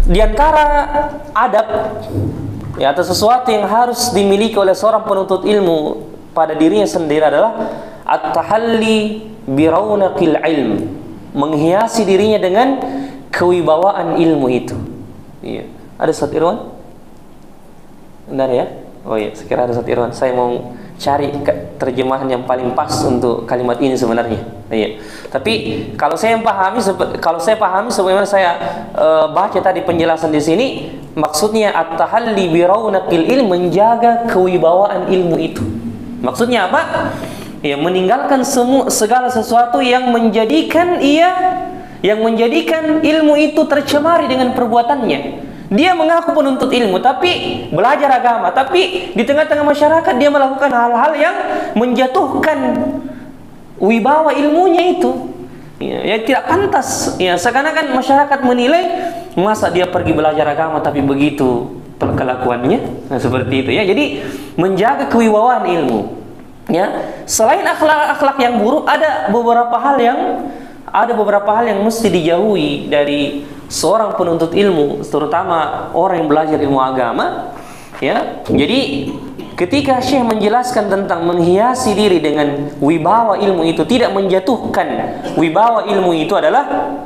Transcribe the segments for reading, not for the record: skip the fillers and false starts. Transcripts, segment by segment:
Di antara adab ya, atau sesuatu yang harus dimiliki oleh seorang penuntut ilmu pada dirinya sendiri adalah at-tahalli bi raunaqil ilm, menghiasi dirinya dengan kewibawaan ilmu itu. Iya. Ada Ustaz Irwan? Benar ya? Oh iya, sekira ada Ustaz Irwan. Saya mau cari terjemahan yang paling pas untuk kalimat ini sebenarnya. Iya. Tapi kalau saya pahami sebagaimana saya baca tadi penjelasan di sini, maksudnya at-tahalli bi raunaqil ilm, menjaga kewibawaan ilmu itu. Maksudnya apa? Ya, meninggalkan segala sesuatu yang menjadikan ilmu itu tercemari dengan perbuatannya. Dia mengaku penuntut ilmu, tapi belajar agama, tapi di tengah-tengah masyarakat dia melakukan hal-hal yang menjatuhkan wibawa ilmunya itu. Ya, tidak pantas. Ya, seakan-akan masyarakat menilai, masa dia pergi belajar agama tapi begitu kelakuannya. Nah, seperti itu ya. Jadi menjaga kewibawaan ilmu. Ya, selain akhlak-akhlak yang buruk, ada beberapa hal yang mesti dijauhi dari seorang penuntut ilmu, terutama orang yang belajar ilmu agama. Ya, jadi ketika Syekh menjelaskan tentang menghiasi diri dengan wibawa ilmu itu, tidak menjatuhkan wibawa ilmu itu, adalah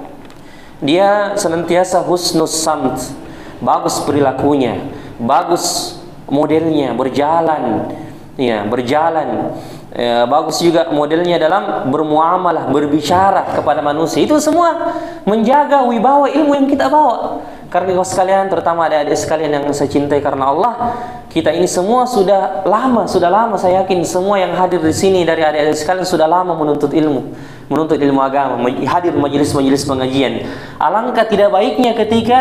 dia senantiasa husnus samt, bagus perilakunya, bagus modelnya, berjalan. Bagus juga modelnya dalam bermuamalah, berbicara kepada manusia. Itu semua menjaga wibawa ilmu yang kita bawa. Karena sekalian, terutama adik-adik sekalian yang saya cintai karena Allah, kita ini semua sudah lama saya yakin semua yang hadir di sini dari adik-adik sekalian sudah lama menuntut ilmu agama, hadir majelis-majelis pengajian. Alangkah tidak baiknya ketika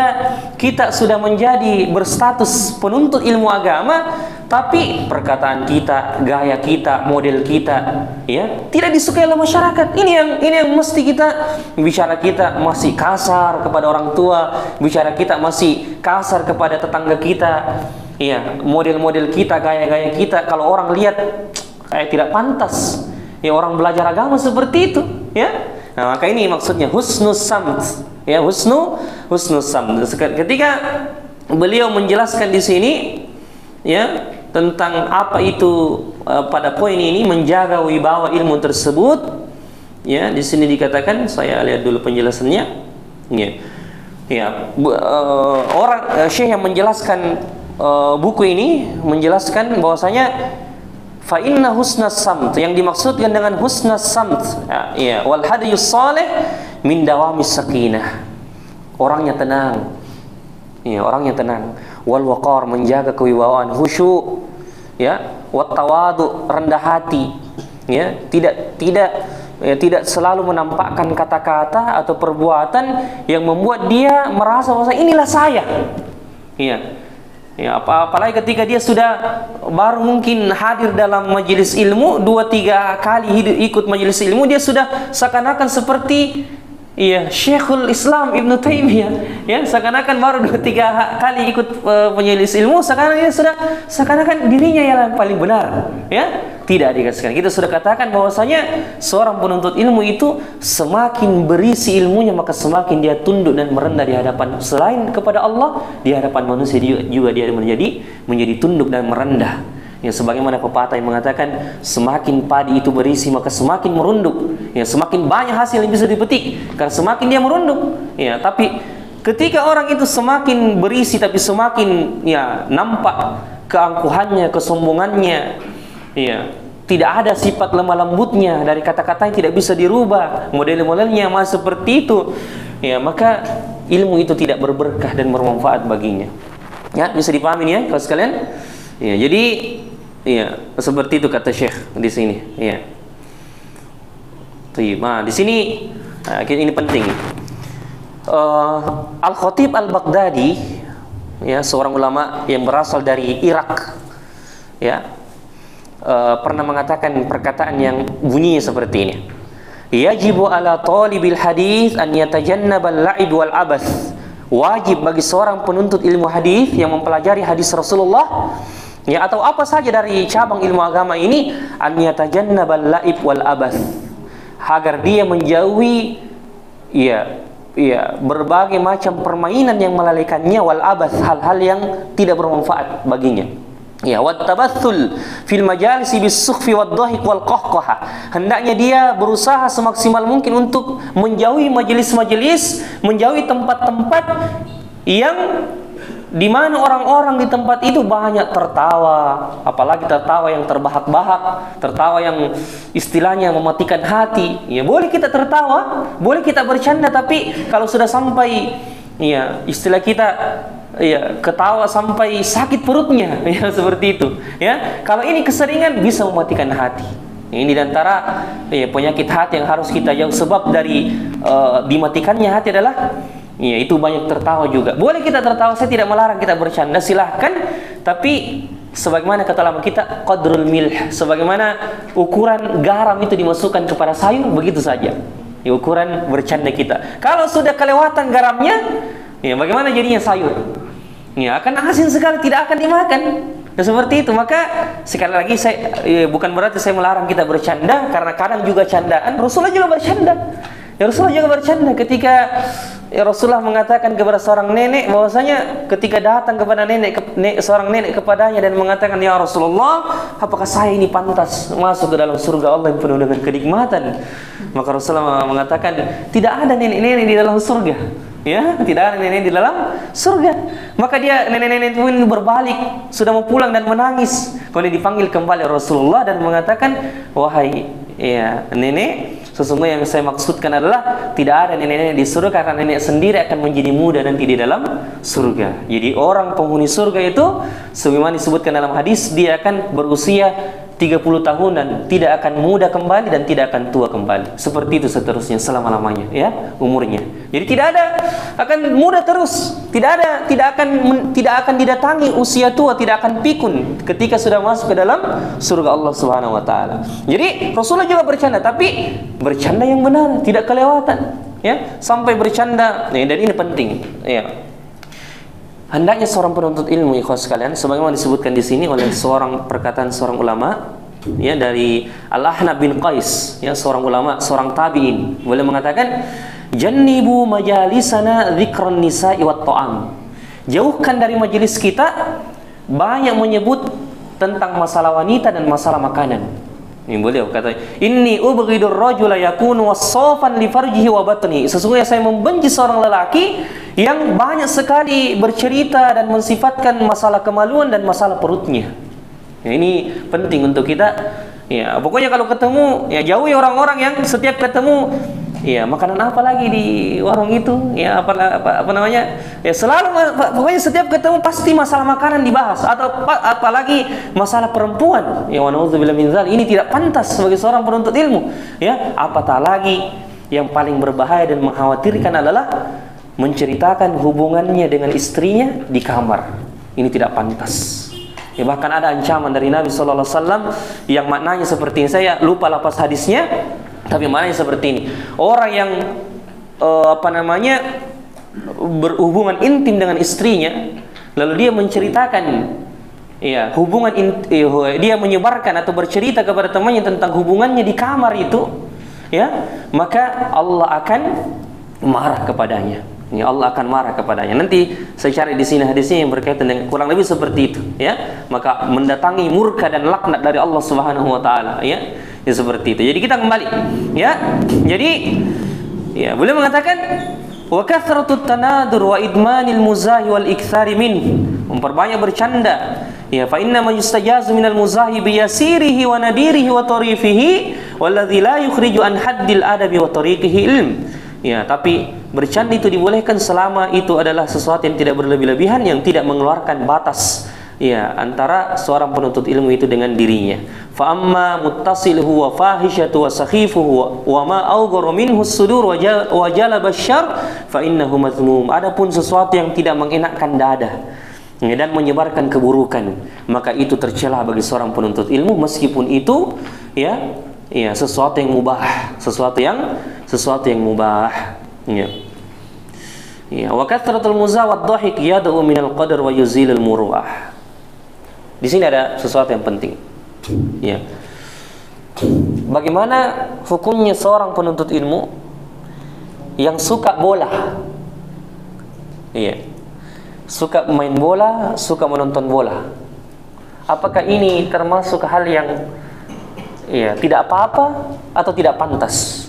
kita sudah menjadi berstatus penuntut ilmu agama, tapi perkataan kita, gaya kita, model kita, ya, tidak disukai oleh masyarakat. Ini yang mesti kita bicara, kita masih kasar kepada orang tua, bicara kita masih kasar kepada tetangga kita. Ya, model-model kita, gaya-gaya kita, kalau orang lihat kayak tidak pantas. Ya, orang belajar agama seperti itu, ya. Nah, maka ini maksudnya husnus samt. Ya, husnus samt. Ketika beliau menjelaskan di sini, ya, tentang apa itu pada poin ini menjaga wibawa ilmu tersebut, ya, di sini dikatakan, saya lihat dulu penjelasannya. Ya. Ya, Syekh yang menjelaskan buku ini menjelaskan bahwasanya fa inna husnas samt, yang dimaksudkan dengan husnas samt, ya, wal hadiyus salih min dawamis sakinah, orangnya tenang. Ya, orangnya tenang. Wal waqar, menjaga kewibawaan, khusyuk, ya, wat tawadu, rendah hati, ya, tidak selalu menampakkan kata-kata atau perbuatan yang membuat dia merasa bahwa inilah saya. Ya. Ya, apalagi ketika dia sudah baru mungkin hadir dalam majelis ilmu 2-3 kali ikut majelis ilmu, dia sudah seakan-akan seperti, iya, Syekhul Islam Ibn Taimiyah, ya, seakan-akan baru 2-3 kali ikut majelis ilmu, seakan-akan dirinya yang paling benar, ya. Tidak, dikasihkan. Kita sudah katakan bahwasanya seorang penuntut ilmu itu semakin berisi ilmunya, maka semakin dia tunduk dan merendah di hadapan, selain kepada Allah, di hadapan manusia juga dia menjadi tunduk dan merendah. Ya, sebagaimana pepatah yang mengatakan, semakin padi itu berisi maka semakin merunduk. Ya, semakin banyak hasil yang bisa dipetik karena semakin dia merunduk. Ya, tapi ketika orang itu semakin berisi tapi semakin, ya, nampak keangkuhannya, kesombongannya, ya, tidak ada sifat lemah lembutnya, dari kata-kata yang tidak bisa dirubah, model-modelnya masih seperti itu, ya, maka ilmu itu tidak berberkah dan bermanfaat baginya. Ya, bisa dipahami ya, kalau sekalian. Ya, jadi, ya, seperti itu kata Syekh di sini. Ya. Nah, di sini, ini penting. Al-Khatib Al-Baghdadi, ya, seorang ulama yang berasal dari Irak, ya, pernah mengatakan perkataan yang bunyinya seperti ini. Yajibu ala talibil hadis an yatajannabal la'ib wal abath. Wajib bagi seorang penuntut ilmu hadis yang mempelajari hadis Rasulullah, ya, atau apa saja dari cabang ilmu agama ini, an yatajannabal la'ib wal abath, agar dia menjauhi, ya, berbagai macam permainan yang melalaikannya, wal abath, hal-hal yang tidak bermanfaat baginya. Ya, wat tabathul fil majalisi bis-sukhfi wad-dhahik wal qahqahah. Hendaknya dia berusaha semaksimal mungkin untuk menjauhi majelis-majelis, menjauhi tempat-tempat yang di mana orang-orang di tempat itu banyak tertawa, apalagi tertawa yang terbahak-bahak, tertawa yang istilahnya mematikan hati. Ya, boleh kita tertawa, boleh kita bercanda, tapi kalau sudah sampai istilah kita ketawa sampai sakit perutnya, seperti itu. Ya, kalau ini keseringan bisa mematikan hati. Ini diantara penyakit hati yang harus kita jauh. Sebab dari dimatikannya hati adalah itu banyak tertawa juga. Boleh kita tertawa, saya tidak melarang kita bercanda, silahkan. Tapi sebagaimana kata lama kita, qadrul milh, sebagaimana ukuran garam itu dimasukkan kepada sayur, begitu saja ukuran bercanda kita. Kalau sudah kelewatan garamnya, bagaimana jadinya sayur? Akan asin sekali, tidak akan dimakan. Seperti itu. Maka sekali lagi saya bukan berarti saya melarang kita bercanda, karena kadang juga candaan. Rasulullah juga bercanda. Rasulullah juga bercanda ketika Rasulullah mengatakan kepada seorang nenek bahwasanya ketika datang kepada seorang nenek kepadanya dan mengatakan, "Ya Rasulullah, apakah saya ini pantas masuk ke dalam surga Allah yang penuh dengan kenikmatan?" Maka Rasulullah mengatakan, "Tidak ada nenek-nenek di dalam surga." Ya, tidak ada nenek di dalam surga. Maka dia nenek-nenek itu berbalik, sudah mau pulang dan menangis. Kemudian dipanggil kembali Rasulullah dan mengatakan, "Wahai nenek, sesungguhnya yang saya maksudkan adalah tidak ada nenek-nenek di surga, karena nenek sendiri akan menjadi muda nanti di dalam surga." Jadi orang penghuni surga itu sebagaimana disebutkan dalam hadis, dia akan berusia 30 tahun dan tidak akan muda kembali dan tidak akan tua kembali. Seperti itu seterusnya selama-lamanya umurnya. Jadi tidak ada akan muda terus. Tidak akan didatangi usia tua, tidak akan pikun ketika sudah masuk ke dalam surga Allah Subhanahu wa taala. Jadi Rasulullah juga bercanda, tapi bercanda yang benar, tidak kelewatan. Sampai bercanda. Dan ini penting. Hendaknya seorang penuntut ilmu, ikhwas sekalian, sebagaimana disebutkan di sini oleh perkataan seorang ulama, dari Al-Ahnaf bin Qais, seorang ulama, seorang tabi'in, boleh mengatakan, "Jannibu majalisana dzikran nisa'i wat ta'am." Jauhkan dari majelis kita banyak menyebut tentang masalah wanita dan masalah makanan. Ini beliau kata, "Inni ubghidur rajula yakunu wassafan li farjihi wa batnihi." Sesungguhnya saya membenci seorang lelaki yang banyak sekali bercerita dan mensifatkan masalah kemaluan dan masalah perutnya. Ini penting untuk kita. Pokoknya kalau ketemu, jauhi orang-orang yang setiap ketemu, makanan apa lagi di warung itu, apa namanya? Selalu, pokoknya setiap ketemu pasti masalah makanan dibahas, atau apalagi masalah perempuan. Wa na'udzubillah min dzalik. Ini tidak pantas sebagai seorang penuntut ilmu. Apatah lagi yang paling berbahaya dan mengkhawatirkan adalah menceritakan hubungannya dengan istrinya di kamar. Ini tidak pantas. Bahkan ada ancaman dari Nabi SAW yang maknanya seperti ini. Saya lupa lafaz hadisnya, tapi maknanya seperti ini. Orang yang berhubungan intim dengan istrinya, lalu dia menceritakan dia menyebarkan atau bercerita kepada temannya tentang hubungannya di kamar itu, maka Allah akan marah kepadanya. Allah akan marah kepadanya. Nanti saya cari di sini hadisnya yang berkaitan dengan kurang lebih seperti itu, maka mendatangi murka dan laknat dari Allah Subhanahu wa taala, seperti itu. Jadi kita kembali, jadi boleh mengatakan wa kathratut tanadur wa idmanil muzahi wal iktsari min, memperbanyak bercanda. Fa inna ma yustajazu minal muzahi bi yasirihi wa nadirihi wa tarifihi walladzi la yukhriju an haddil adabi wa tariqihi ilm. Tapi bercanda itu dibolehkan selama itu adalah sesuatu yang tidak berlebih-lebihan, yang tidak mengeluarkan batas antara seorang penuntut ilmu itu dengan dirinya. Fa amma muttasiluhu wa fahishatu wa sakhifuhu wa ma awgharu minhu as-sudur wa jalaba asy-syarr fa innahu mazmum. Adapun sesuatu yang tidak mengenakkan dada dan menyebarkan keburukan, maka itu tercela bagi seorang penuntut ilmu, meskipun itu sesuatu yang mubah, sesuatu yang mubah. Wa kathratul muzah wad dhahik yad'u minal qadar wa yuzilul muru'ah. Di sini ada sesuatu yang penting. Bagaimana hukumnya seorang penuntut ilmu yang suka bola. Iya. Suka main bola, suka menonton bola. Apakah ini termasuk hal yang tidak apa-apa atau tidak pantas?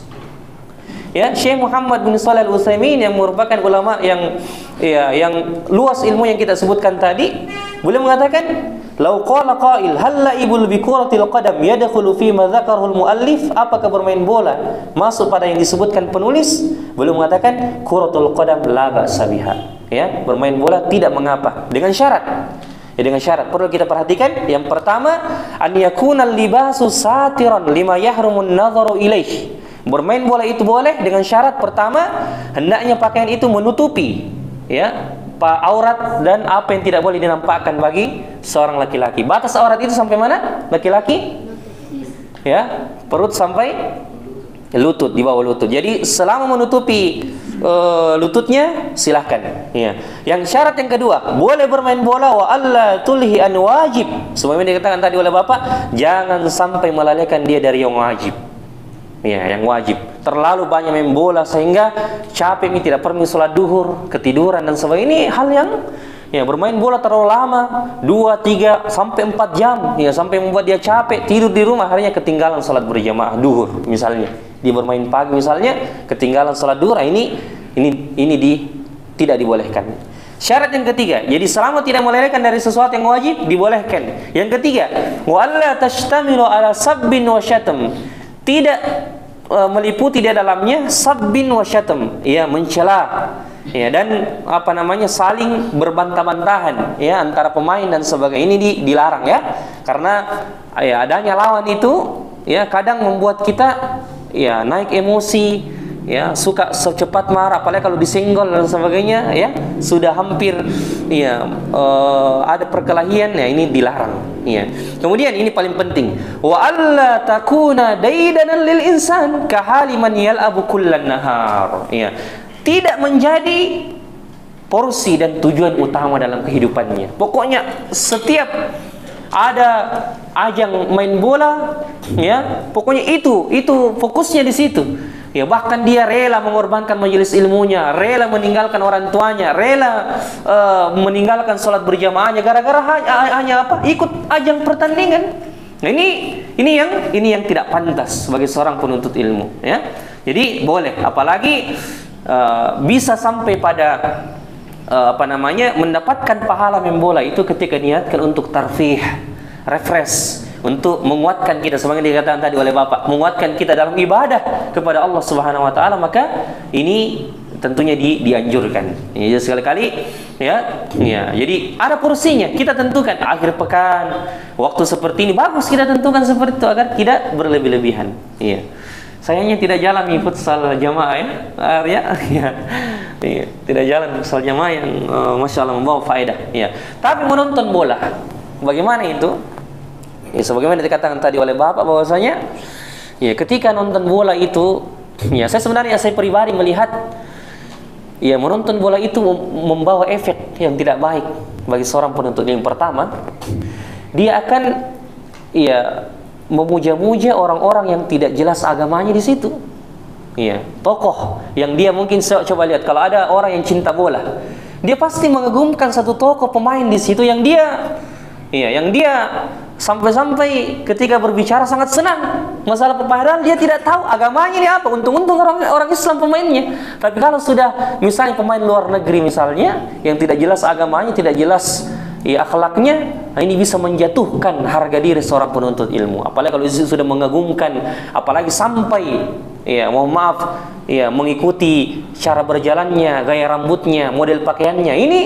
Ya, Syekh Muhammad bin Shalih Al-Utsaimin yang merupakan ulama yang luas ilmu yang kita sebutkan tadi, beliau mengatakan, "Lau qala qail hal la'ibul bi kuratil qadam yadkhulu fi ma dzakarahu al-muallif?" Apakah bermain bola masuk pada yang disebutkan penulis? Beliau mengatakan, "Kuratul qadam la ba'sa biha." Ya, bermain bola tidak mengapa, dengan syarat. Ya, dengan syarat perlu kita perhatikan. Yang pertama, an yakuna libasu satiran lima yahrumun nadharu ilaih. Bermain bola itu boleh dengan syarat pertama, hendaknya pakaian itu menutupi aurat dan apa yang tidak boleh dinampakkan bagi seorang laki-laki. Batas aurat itu sampai mana? Laki-laki? Ya, perut sampai lutut, di bawah lutut. Jadi selama menutupi lututnya silahkan. Ya. Yang syarat yang kedua, boleh bermain bola wa alla tulhi an wajib. Sebagaimana dikatakan tadi oleh Bapak, jangan sampai melalaikan dia dari yang wajib. Ya, yang wajib. Terlalu banyak main bola sehingga capek, ini tidak perlu sholat duhur, ketiduran dan sebagainya. Ini hal yang bermain bola terlalu lama, 2, 3 sampai 4 jam, sampai membuat dia capek, tidur di rumah, akhirnya ketinggalan sholat berjamaah duhur misalnya. Dia bermain pagi misalnya, ketinggalan sholat duhur, ini tidak dibolehkan. Syarat yang ketiga, jadi selama tidak melalaikan dari sesuatu yang wajib, dibolehkan. Yang ketiga, wa alla tashtamilu ala sabbin wa syatam. Tidak meliputi di dalamnya sabbin wa syatam, mencela, dan saling berbantah-bantahan antara pemain dan sebagainya. Ini dilarang karena adanya lawan itu kadang membuat kita naik emosi, suka secepat marah, apalagi kalau disenggol dan sebagainya, sudah hampir ada perkelahian, ini dilarang. Kemudian ini paling penting, wa alla takuna daidanan lil insan kahali man yal'abu kullan nahar. Tidak menjadi porsi dan tujuan utama dalam kehidupannya. Pokoknya setiap ada ajang main bola, pokoknya itu fokusnya di situ. Bahkan dia rela mengorbankan majelis ilmunya, rela meninggalkan orang tuanya, rela meninggalkan sholat berjamaahnya gara-gara hanya ikut ajang pertandingan. Nah, ini yang tidak pantas bagi seorang penuntut ilmu. Jadi boleh, apalagi bisa sampai pada mendapatkan pahala main bola itu ketika niatkan untuk tarfih, refresh, untuk menguatkan kita, sebagaimana dikatakan tadi oleh Bapak, menguatkan kita dalam ibadah kepada Allah Subhanahu wa taala, maka ini tentunya dianjurkan. Jadi sekali-kali jadi ada porsinya, kita tentukan akhir pekan, waktu seperti ini bagus kita tentukan seperti itu agar tidak berlebih-lebihan. Sayangnya tidak jalan nih futsal jamaah tidak jalan futsal jamaah yang masya Allah membawa faedah. Tapi menonton bola, bagaimana itu? Sebagaimana dikatakan tadi oleh Bapak bahwasanya ketika nonton bola itu, saya pribadi melihat menonton bola itu membawa efek yang tidak baik bagi seorang penuntut ilmu. Pertama, dia akan memuja-muja orang-orang yang tidak jelas agamanya di situ. Tokoh yang dia mungkin, coba lihat, kalau ada orang yang cinta bola, dia pasti mengagumkan satu tokoh pemain di situ yang dia sampai-sampai ketika berbicara sangat senang masalah padahal dia tidak tahu agamanya ini apa. Untung-untung orang Islam pemainnya. Tapi kalau sudah misalnya pemain luar negeri misalnya yang tidak jelas agamanya, tidak jelas akhlaknya, ini bisa menjatuhkan harga diri seorang penuntut ilmu. Apalagi kalau sudah mengagumkan, apalagi sampai mengikuti cara berjalannya, gaya rambutnya, model pakaiannya. Ini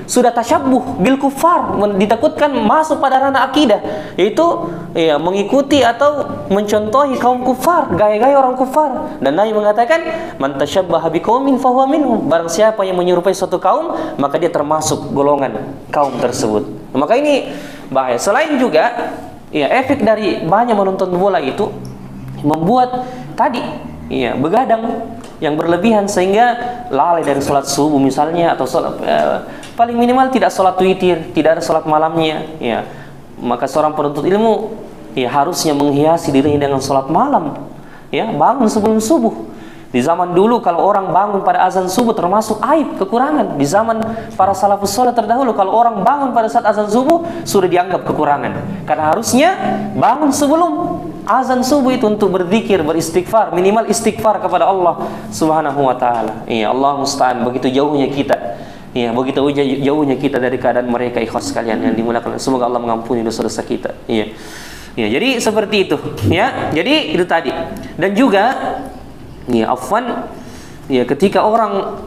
sudah tasyabbuh bil kufar, ditakutkan masuk pada ranah akidah, yaitu mengikuti atau mencontohi kaum kufar, gaya-gaya orang kufar. Dan Nabi mengatakan, man tasyabbaha biqaumin fahuwa minhum. Barang siapa yang menyerupai suatu kaum, maka dia termasuk golongan kaum tersebut. Maka ini bahaya. Selain juga efek dari banyak menonton bola itu membuat tadi begadang yang berlebihan sehingga lalai dari sholat subuh misalnya, atau sholat, paling minimal tidak sholat witir, tidak ada sholat malamnya. Maka seorang penuntut ilmu harusnya menghiasi dirinya dengan sholat malam, bangun sebelum subuh. Di zaman dulu kalau orang bangun pada azan subuh termasuk aib, kekurangan. Di zaman para salafus saleh terdahulu kalau orang bangun pada saat azan subuh sudah dianggap kekurangan. Karena harusnya bangun sebelum azan subuh itu untuk berzikir, beristighfar, minimal istighfar kepada Allah Subhanahu wa taala. Iya, Allah musta'an, begitu jauhnya kita. Iya, begitu jauhnya kita dari keadaan mereka, ikhwas sekalian yang dimuliakan. Semoga Allah mengampuni dosa-dosa kita. Iya. Ya, jadi seperti itu, ya. Jadi itu tadi. Dan juga ya, afwan, ya, ketika orang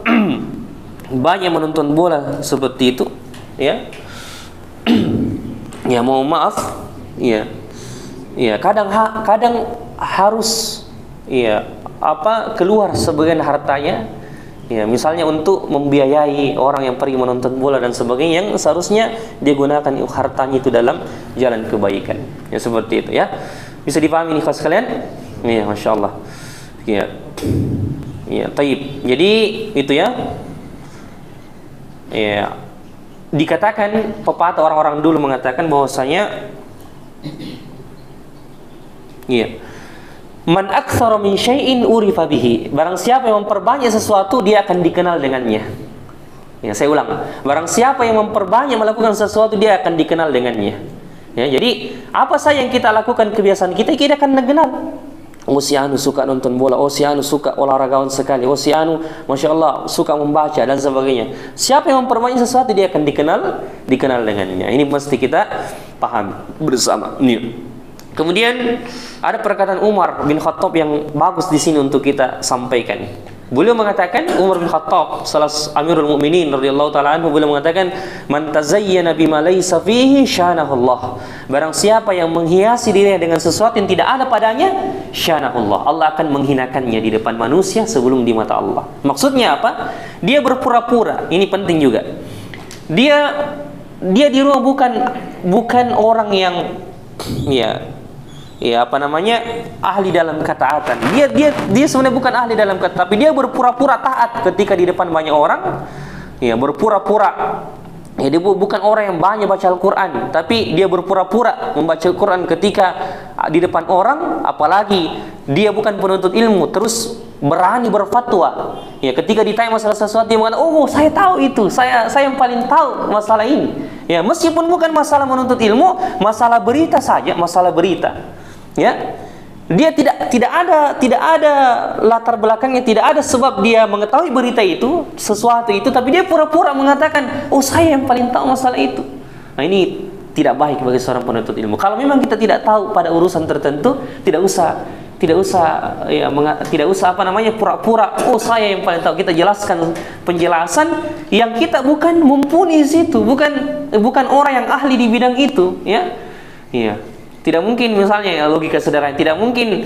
banyak menonton bola seperti itu, ya, ya, mohon maaf, ya, ya, kadang harus, ya, keluar sebagian hartanya, ya, misalnya untuk membiayai orang yang pergi menonton bola dan sebagainya, yang seharusnya dia gunakan hartanya itu dalam jalan kebaikan, ya, seperti itu, ya. Bisa dipahami nih sekalian, ya, masya Allah. Ya, ya, taib. Jadi itu ya, ya, dikatakan pepatah orang-orang dulu mengatakan bahwasanya, ya, man aktsara min syai'in urifa bihi. Barang siapa yang memperbanyak sesuatu, dia akan dikenal dengannya. Ya, saya ulang. Barang siapa yang memperbanyak melakukan sesuatu, dia akan dikenal dengannya. Ya, jadi apa saja yang kita lakukan, kebiasaan kita akan dikenal. Oh, si anu suka nonton bola, oh si anu suka olahragawan sekali, oh si anu masya Allah suka membaca dan sebagainya. Siapa yang memperbanyak sesuatu, dia akan dikenal dengannya. Ini mesti kita paham bersama. Kemudian ada perkataan Umar bin Khattab yang bagus di sini untuk kita sampaikan. Beliau mengatakan, Umar bin Khattab, salah Amirul Mukminin radhiyallahu taala anhu, beliau mengatakan, "Man tazayyana bima laysa fihi syanahullah." Barang siapa yang menghiasi dirinya dengan sesuatu yang tidak ada padanya, syanahullah. Allah akan menghinakannya di depan manusia sebelum di mata Allah. Maksudnya apa? Dia berpura-pura. Ini penting juga. Dia di rumah bukan orang yang ahli dalam ketaatan. Dia sebenarnya bukan ahli dalam ketaatan, tapi dia berpura-pura taat ketika di depan banyak orang. Ya, berpura-pura. Ya, dia bukan orang yang banyak baca Al-Quran, tapi dia berpura-pura membaca Al-Quran ketika di depan orang. Apalagi dia bukan penuntut ilmu, terus berani berfatwa. Ya, ketika ditanya masalah sesuatu, dia mengatakan, "Oh, saya tahu itu. Saya yang paling tahu masalah ini." Ya, meskipun bukan masalah menuntut ilmu, masalah berita saja, masalah berita. Ya, dia tidak ada latar belakangnya, tidak ada sebab dia mengetahui berita itu, sesuatu itu, tapi dia pura-pura mengatakan, "Oh, saya yang paling tahu masalah itu." Nah, ini tidak baik bagi seorang penuntut ilmu. Kalau memang kita tidak tahu pada urusan tertentu, tidak usah pura-pura, "Oh, saya yang paling tahu." Kita jelaskan penjelasan yang kita bukan mumpuni di situ, bukan orang yang ahli di bidang itu, ya. Iya. Tidak mungkin misalnya logika sederhana, tidak mungkin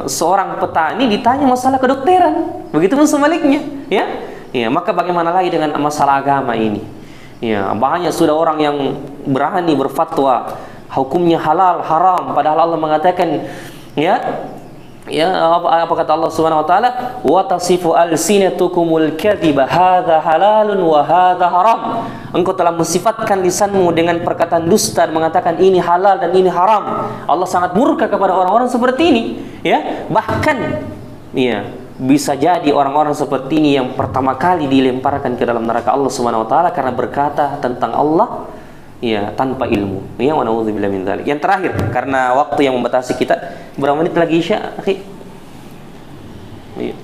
seorang petani ditanya masalah kedokteran. Begitupun sebaliknya, ya. Ya, maka bagaimana lagi dengan masalah agama ini? Ya, banyak sudah orang yang berani berfatwa hukumnya halal, haram, padahal Allah mengatakan, apa kata Allah Subhanahu wa taala, "Wa tasifu alsinatukumul kadhiba hadza halalun wa hadza haram." Engkau telah mensifatkan lisanmu dengan perkataan dusta dan mengatakan ini halal dan ini haram. Allah sangat murka kepada orang-orang seperti ini, ya. Bahkan bisa jadi orang-orang seperti ini yang pertama kali dilemparkan ke dalam neraka Allah Subhanahu wa taala karena berkata tentang Allah tanpa ilmu. Ya, wa na'udzubillah min dzalik. Yang terakhir, karena waktu yang membatasi kita, berapa menit lagi Isya, akhi? Iya.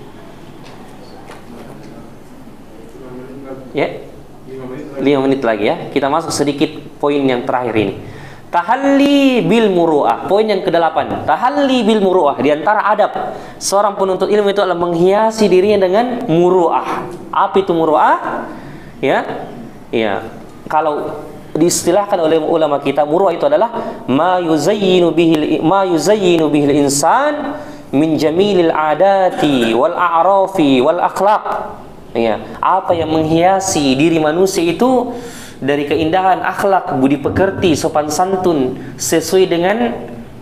Ya? 5 menit lagi ya. Kita masuk sedikit poin yang terakhir ini. Tahalli bil muru'ah. Poin yang ke-8. Tahalli bil muru'ah. Di antara adab seorang penuntut ilmu itu adalah menghiasi dirinya dengan muru'ah. Apa itu muru'ah? Ya. Kalau diistilahkan oleh ulama kita, muru'ah itu adalah ma yuzayyinu bihil insan min jamilil adati wal a'rafi wal akhlaq. Ya, apa yang menghiasi diri manusia itu dari keindahan akhlak, budi pekerti, sopan santun sesuai dengan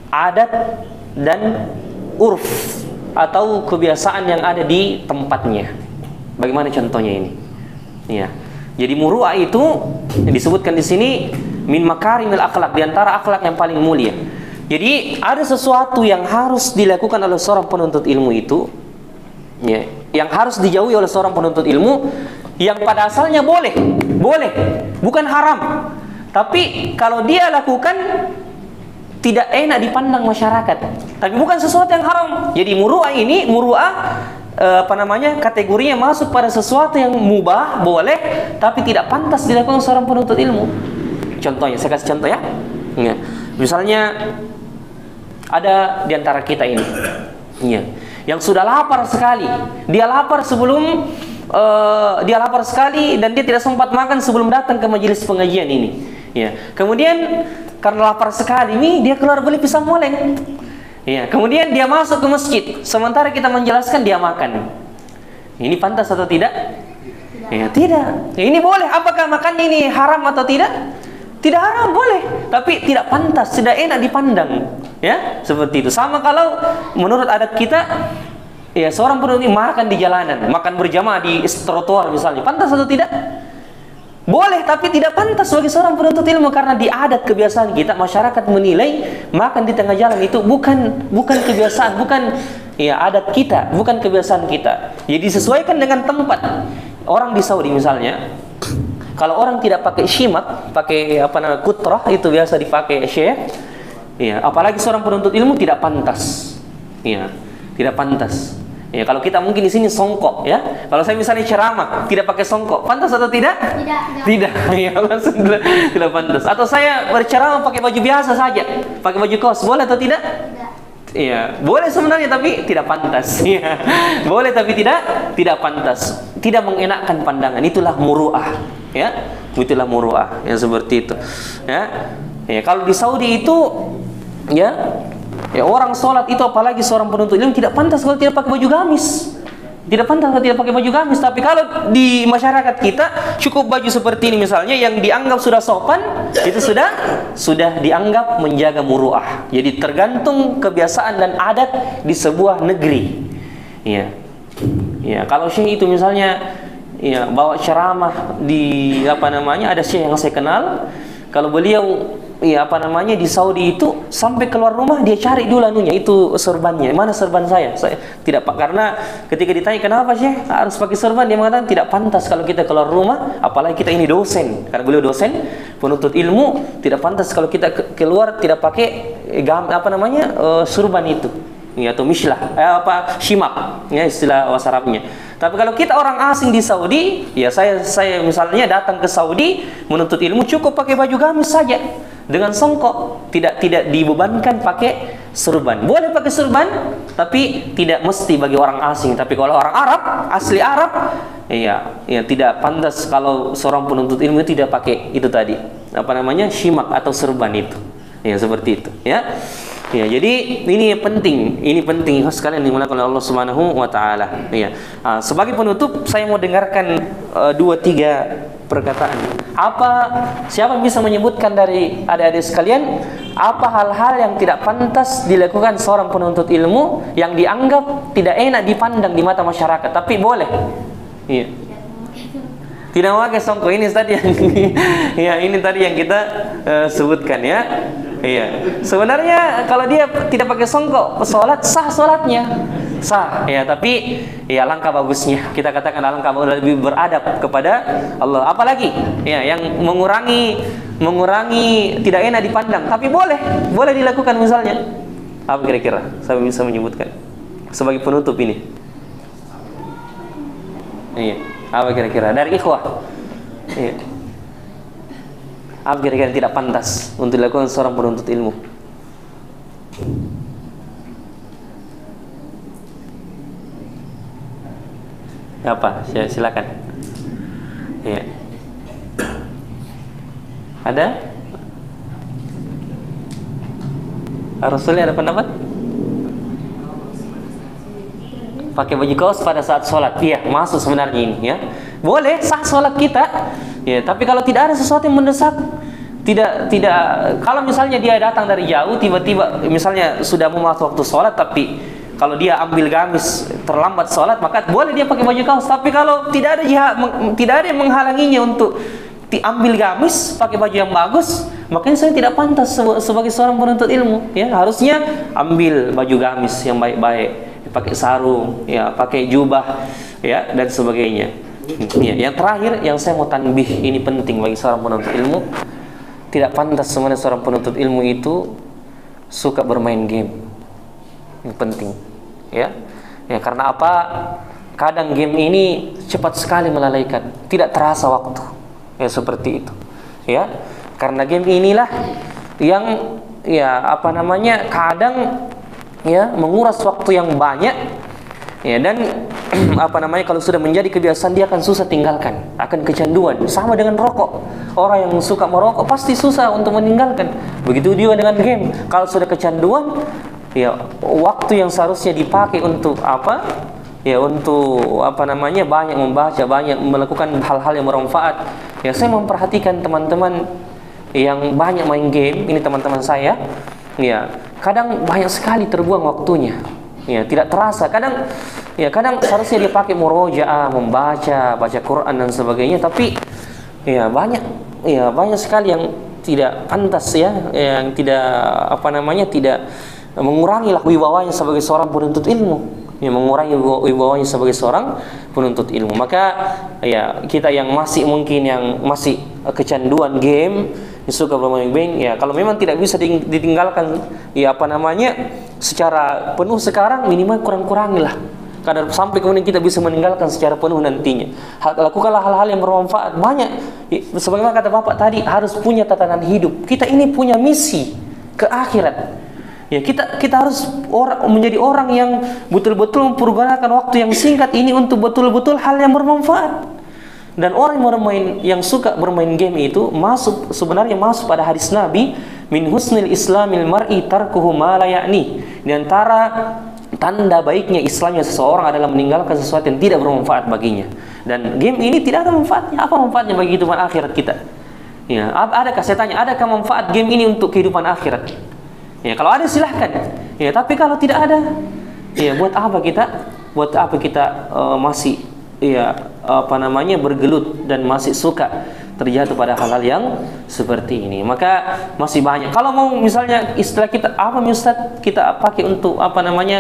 adat dan urf atau kebiasaan yang ada di tempatnya. Bagaimana contohnya ini? Ya. Jadi muru'ah itu disebutkan di sini min makarimil akhlak, di antara akhlak yang paling mulia. Jadi ada sesuatu yang harus dilakukan oleh seorang penuntut ilmu itu, ya, yang harus dijauhi oleh seorang penuntut ilmu, yang pada asalnya boleh, bukan haram. Tapi kalau dia lakukan tidak enak dipandang masyarakat. Tapi bukan sesuatu yang haram. Jadi muru'ah kategorinya masuk pada sesuatu yang mubah, boleh, tapi tidak pantas dilakukan seorang penuntut ilmu. Contohnya, saya kasih contoh ya. Misalnya ada di antara kita ini, yang sudah lapar sekali. Dia lapar sekali dan dia tidak sempat makan sebelum datang ke majelis pengajian ini. Kemudian karena lapar sekali ini, dia keluar beli pisang moleng. Kemudian dia masuk ke masjid. Sementara kita menjelaskan, dia makan. Ini pantas atau tidak? Tidak. Ini boleh. Apakah makan ini haram atau tidak? Tidak haram, boleh, tapi tidak pantas, tidak enak dipandang, ya, seperti itu. Sama kalau menurut adat kita, ya, seorang penuntut makan di jalanan, makan berjamaah di trotoar misalnya, pantas atau tidak? Boleh, tapi tidak pantas bagi seorang penuntut ilmu, karena di adat kebiasaan kita, masyarakat menilai makan di tengah jalan itu bukan kebiasaan, bukan ya adat kita, bukan kebiasaan kita. Jadi disesuaikan dengan tempat. Orang di Saudi misalnya, kalau orang tidak pakai syimak, pakai kutrah, itu biasa dipakai syekh. Apalagi seorang penuntut ilmu tidak pantas. Tidak pantas. Kalau kita mungkin di sini songkok, ya. Kalau saya misalnya ceramah tidak pakai songkok, pantas atau tidak? Tidak. Tidak pantas. Atau saya berceramah pakai baju biasa saja, pakai baju kaos, boleh atau tidak? Boleh sebenarnya, tapi tidak pantas. Boleh tapi tidak pantas. Tidak mengenakkan pandangan. Itulah muru'ah. Itulah muru'ah yang seperti itu. Kalau di Saudi itu, orang sholat itu, apalagi seorang penuntut ilmu, tidak pantas kalau tidak pakai baju gamis. Tidak pantas kalau tidak pakai baju gamis. Tapi kalau di masyarakat kita, cukup baju seperti ini misalnya, yang dianggap sudah sopan, itu sudah dianggap menjaga muru'ah. Jadi tergantung kebiasaan dan adat di sebuah negeri. Kalau syekh itu misalnya bawa ceramah di ada syekh yang saya kenal, kalau beliau di Saudi itu sampai keluar rumah dia cari dulu itu serbannya, mana serban saya tidak, Pak, karena ketika ditanya kenapa syekh harus pakai serban, dia mengatakan tidak pantas kalau kita keluar rumah, apalagi kita ini dosen, karena beliau dosen penuntut ilmu, tidak pantas kalau kita keluar tidak pakai serban itu, atau mishlah, syimak, istilah bahasa Arabnya. Tapi kalau kita orang asing di Saudi, saya misalnya datang ke Saudi menuntut ilmu, cukup pakai baju gamis saja dengan songkok, tidak dibebankan pakai serban. Boleh pakai serban, tapi tidak mesti bagi orang asing. Tapi kalau orang Arab, asli Arab, tidak pantas kalau seorang penuntut ilmu tidak pakai itu tadi, syimak atau serban itu. Seperti itu, jadi ini penting sekalian dimulakan oleh Allah Subhanahu wa taala. Sebagai penutup saya mau dengarkan 2-3 perkataan. Siapa yang bisa menyebutkan dari adik-adik sekalian apa hal-hal yang tidak pantas dilakukan seorang penuntut ilmu yang dianggap tidak enak dipandang di mata masyarakat, tapi boleh? Tidak memakai songkok, ini tadi yang ini tadi yang kita sebutkan, ya. Sebenarnya kalau dia tidak pakai songkok, sholat sah, sholatnya sah, tapi langkah bagusnya kita katakan alangkah lebih beradab kepada Allah. Apalagi yang mengurangi tidak enak dipandang, tapi boleh dilakukan misalnya. Apa kira-kira saya bisa menyebutkan sebagai penutup ini? Apa kira-kira dari ikhwah? Apa kira-kira tidak pantas untuk dilakukan seorang penuntut ilmu? Apa? Silakan. Ada? Rasulullah ada pendapat? Pakai baju kaos pada saat sholat, masuk sebenarnya ini, boleh, sah sholat kita, tapi kalau tidak ada sesuatu yang mendesak, tidak. Kalau misalnya dia datang dari jauh, tiba-tiba misalnya sudah mau masuk waktu sholat, tapi kalau dia ambil gamis terlambat sholat, maka boleh dia pakai baju kaos. Tapi kalau tidak ada yang menghalanginya untuk ambil gamis, pakai baju yang bagus, Makanya saya tidak pantas sebagai seorang penuntut ilmu. Ya, harusnya ambil baju gamis yang baik-baik, pakai sarung, ya, pakai jubah, ya, dan sebagainya. Ya, yang terakhir yang saya mau tanbih, ini penting bagi seorang penuntut ilmu. Tidak pantas sebenarnya seorang penuntut ilmu itu suka bermain game. Ini penting, ya. Ya, karena apa? Kadang game ini cepat sekali melalaikan, tidak terasa waktu. Ya, seperti itu. Ya. Karena game inilah yang kadang ya menguras waktu yang banyak. Ya, dan kalau sudah menjadi kebiasaan dia akan susah tinggalkan, akan kecanduan. Sama dengan rokok. Orang yang suka merokok pasti susah untuk meninggalkan. Begitu juga dengan game. Kalau sudah kecanduan, ya waktu yang seharusnya dipakai untuk apa? Ya untuk banyak membaca, banyak melakukan hal-hal yang bermanfaat. Ya, saya memperhatikan teman-teman yang banyak main game, ini teman-teman saya. Ya, kadang banyak sekali terbuang waktunya. Ya, tidak terasa. Kadang seharusnya dia pakai murojaah, baca Quran dan sebagainya, tapi banyak sekali yang tidak pantas, ya, yang tidak tidak mengurangi wibawanya sebagai seorang penuntut ilmu. Ya, mengurangi wibawanya sebagai seorang penuntut ilmu. Maka ya, kita yang masih kecanduan game, suka bermain game, ya kalau memang tidak bisa ditinggalkan secara penuh sekarang, minimal kurang-kurangilah. Karena sampai kemudian kita bisa meninggalkan secara penuh nantinya. Lakukanlah hal-hal yang bermanfaat. Banyak, sebagaimana kata Bapak tadi, harus punya tatanan hidup. Kita ini punya misi ke akhirat. Ya, kita harus menjadi orang yang betul-betul mempergunakan waktu yang singkat ini untuk betul-betul hal yang bermanfaat. Dan orang yang suka bermain game itu sebenarnya masuk pada hadis Nabi, min husnil islamil mar'i tarkuhu ma la ya'ni. Di antara tanda baiknya Islamnya seseorang adalah meninggalkan sesuatu yang tidak bermanfaat baginya. Dan game ini tidak ada manfaatnya. Apa manfaatnya bagi kehidupan akhirat kita? Ya, adakah, saya tanya, adakah manfaat game ini untuk kehidupan akhirat? Ya, kalau ada silahkan. Ya, tapi kalau tidak ada, ya buat apa kita masih bergelut dan masih suka terjatuh pada hal-hal yang seperti ini. Maka masih banyak. Kalau mau misalnya istilah kita pakai untuk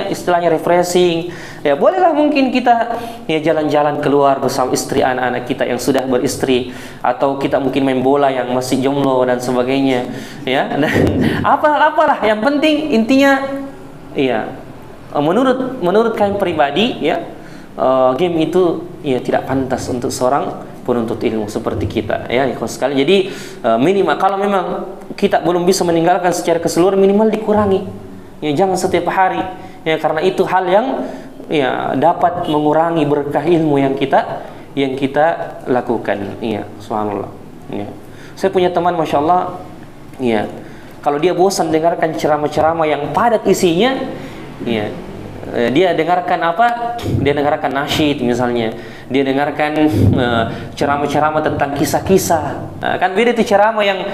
istilahnya refreshing, ya bolehlah mungkin kita ya jalan-jalan keluar bersama istri, anak-anak kita yang sudah beristri, atau kita mungkin main bola yang masih jomblo dan sebagainya, ya. Dan apalah yang penting intinya, ya menurut kami pribadi, ya game itu ya tidak pantas untuk seorang penuntut ilmu seperti kita, ya ikhwan sekalian. Jadi minimal kalau memang kita belum bisa meninggalkan secara keseluruhan, minimal dikurangi. Ya, jangan setiap hari, ya, karena itu hal yang ya dapat mengurangi berkah ilmu yang kita lakukan. Iya, subhanallah. Ya. Saya punya teman, masya Allah, ya, kalau dia bosan dengarkan ceramah-ceramah yang padat isinya, ya, dia dengarkan dia dengarkan nasyid misalnya, dia dengarkan ceramah-ceramah tentang kisah-kisah. Kan beda itu ceramah yang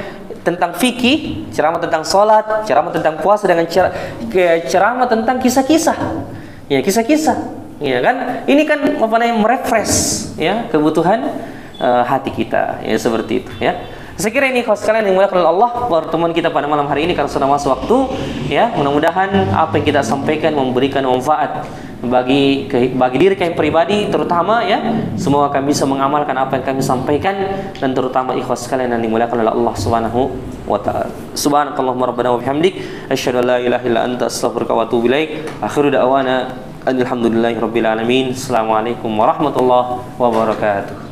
tentang fikih, ceramah tentang sholat, ceramah tentang puasa, dengan ceramah tentang kisah-kisah. Ya, kisah-kisah. Ya kan, ini kan merefresh, ya, kebutuhan hati kita, ya, seperti itu, ya. Saya kira ini kalau sekalian yang dimuliakan oleh Allah, pertemuan kita pada malam hari ini, karena sudah masuk waktu, ya, mudah-mudahan apa yang kita sampaikan memberikan manfaat bagi diri kami pribadi terutama, ya. Semoga kami bisa mengamalkan apa yang kami sampaikan, dan terutama ikhwas sekalian yang dimuliakan oleh Allah Subhanahu wa taala. Subhanakallahumma rabbana wa bihamdik, asyhadu an la ilaha illa anta, astaghfiruka wa atubu ilaik. Akhiru da'wana alhamdulillahirabbil alamin. Assalamualaikum warahmatullahi wabarakatuh.